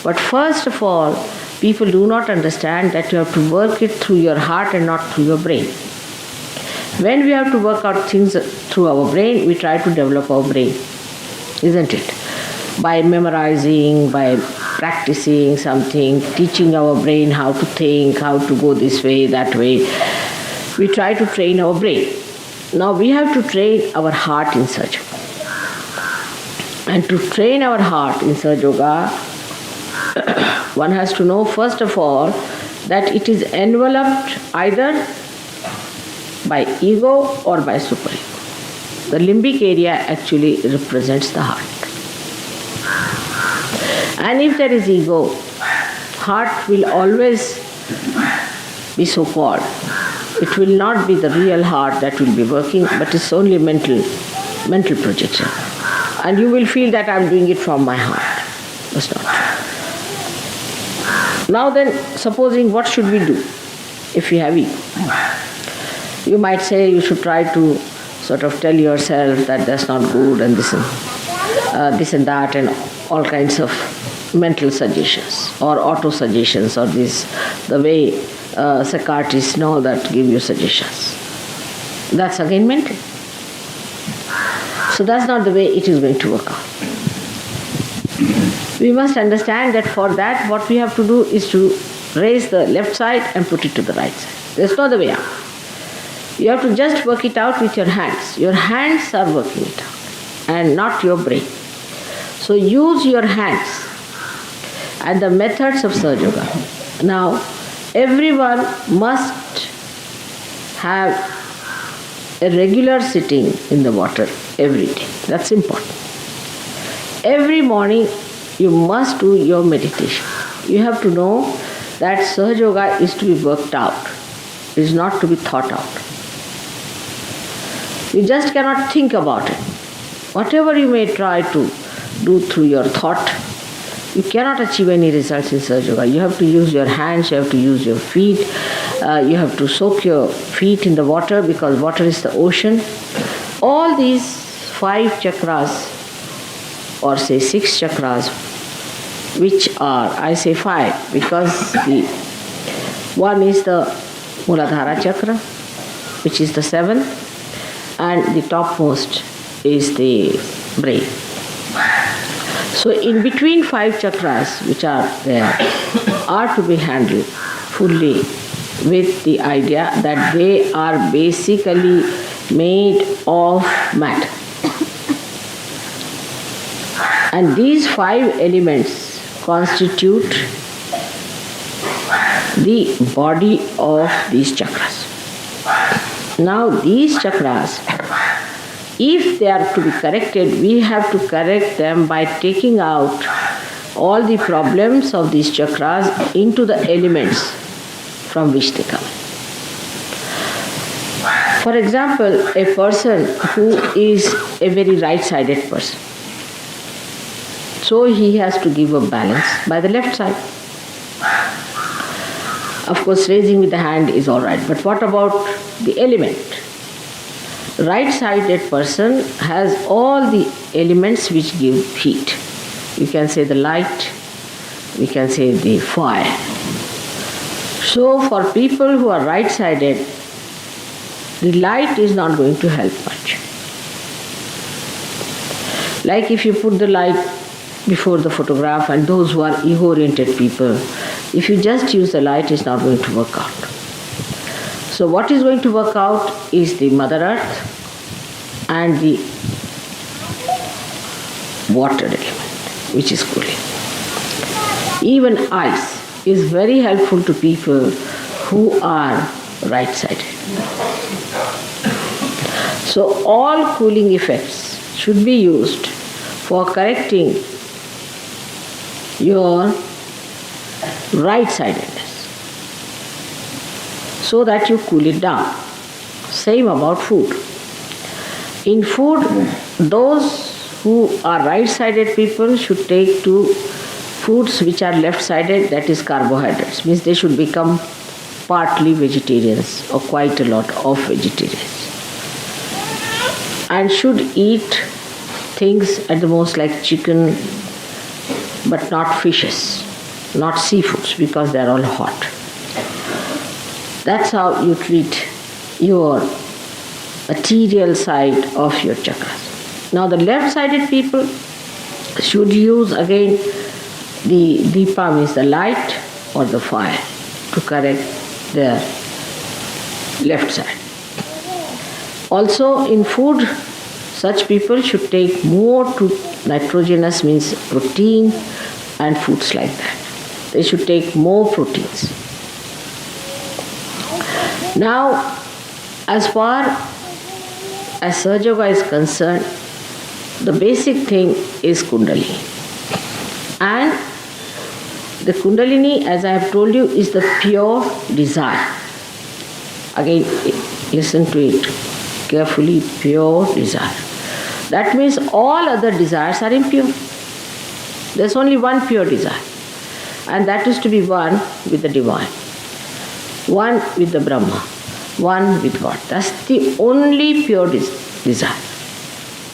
But first of all, people do not understand that you have to work it through your heart and not through your brain. When we have to work out things through our brain, we try to develop our brain, isn't it? By memorizing, by practicing something, teaching our brain how to think, how to go this way, that way. We try to train our brain. Now we have to train our heart in Sahaja Yoga. And to train our heart in Sahaja Yoga, one has to know first of all that it is enveloped either by ego or by superego. The limbic area actually represents the heart. And if there is ego, heart will always be so-called. It will not be the real heart that will be working, but it's only mental projection. And you will feel that I'm doing it from my heart. That's not true. Now then, supposing what should we do if we have ego? You might say you should try to sort of tell yourself that that's not good and this and that and all kinds of mental suggestions or auto-suggestions or the way psychiatrists and all that give you suggestions. That's again mental. So that's not the way it is going to work out. We must understand that for that what we have to do is to raise the left side and put it to the right side. There's no other way out. You have to just work it out with your hands. Your hands are working it out and not your brain. So use your hands and the methods of Sahaja Yoga. Now, everyone must have a regular sitting in the water every day. That's important. Every morning you must do your meditation. You have to know that Sahaja Yoga is to be worked out. It is not to be thought out. You just cannot think about it. Whatever you may try to do through your thought, you cannot achieve any results in Sahaja Yoga. You have to use your hands, you have to use your feet, you have to soak your feet in the water because water is the ocean. All these 5 chakras, or say 6 chakras, which are, I say 5 because the one is the Muladhara chakra, which is the 7th, and the topmost is the brain. So in between 5 chakras which are there are to be handled fully with the idea that they are basically made of matter. And these 5 elements constitute the body of these chakras. Now these chakras, if they are to be corrected, we have to correct them by taking out all the problems of these chakras into the elements from which they come. For example, a person who is a very right-sided person, so he has to give a balance by the left side. Of course, raising with the hand is all right, but what about the element? Right-sided person has all the elements which give heat. You can say the light, we can say the fire. So for people who are right-sided, the light is not going to help much. Like if you put the light before the photograph, and those who are ego-oriented people, if you just use the light, it's not going to work out. So what is going to work out is the Mother Earth and the water element, which is cooling. Even ice is very helpful to people who are right-sided. So all cooling effects should be used for correcting your right-sidedness so that you cool it down. Same about food. In food, those who are right-sided people should take to foods which are left-sided, that is carbohydrates. Means they should become partly vegetarians or quite a lot of vegetarians. And should eat things at the most like chicken, but not fishes. not seafoods, because they are all hot. That's how you treat your material side of your chakras. Now the left-sided people should use again the deepa, means the light or the fire, to correct their left side. Also in food, such people should take more nitrogenous, means protein, and foods like that. They should take more proteins. Now, as far as Sahaja Yoga is concerned, the basic thing is Kundalini. And the Kundalini, as I have told you, is the pure desire. Again, listen to it carefully, pure desire. That means all other desires are impure. There's only one pure desire, and that is to be one with the divine, one with the Brahma, one with God. That's the only pure desire.